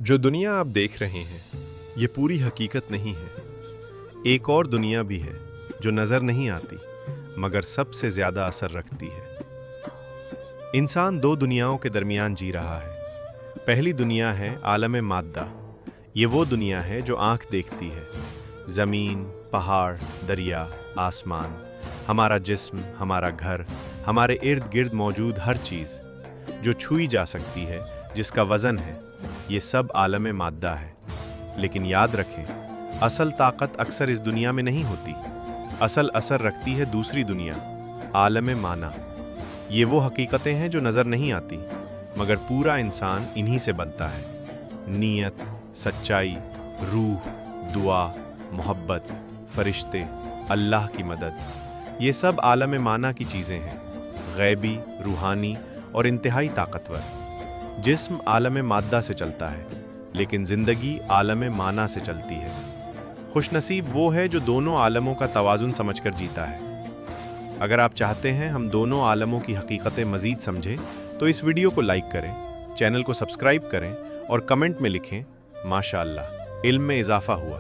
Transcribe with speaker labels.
Speaker 1: जो दुनिया आप देख रहे हैं ये पूरी हकीकत नहीं है। एक और दुनिया भी है जो नज़र नहीं आती मगर सबसे ज़्यादा असर रखती है। इंसान दो दुनियाओं के दरमियान जी रहा है। पहली दुनिया है आलम माद्दा। ये वो दुनिया है जो आँख देखती है। ज़मीन, पहाड़, दरिया, आसमान, हमारा जिस्म, हमारा घर, हमारे इर्द गिर्द मौजूद हर चीज़ जो छुई जा सकती है, जिसका वज़न है, ये सब आलम माद्दा है। लेकिन याद रखें, असल ताकत अक्सर इस दुनिया में नहीं होती। असल असर रखती है दूसरी दुनिया, आलम माना। ये वो हकीकतें हैं जो नज़र नहीं आती मगर पूरा इंसान इन्हीं से बनता है। नीयत, सच्चाई, रूह, दुआ, मोहब्बत, फरिश्ते, अल्लाह की मदद, ये सब आलम माना की चीज़ें हैं। गैबी, रूहानी और इंतहाई ताकतवर। जिस्म आलम माद्दा से चलता है लेकिन ज़िंदगी आलम माना से चलती है। खुशनसीब वो है जो दोनों आलमों का तवाज़ुन समझकर जीता है। अगर आप चाहते हैं हम दोनों आलमों की हकीकतें मज़ीद समझें तो इस वीडियो को लाइक करें, चैनल को सब्सक्राइब करें और कमेंट में लिखें माशाअल्लाह, इल्म में इजाफ़ा हुआ।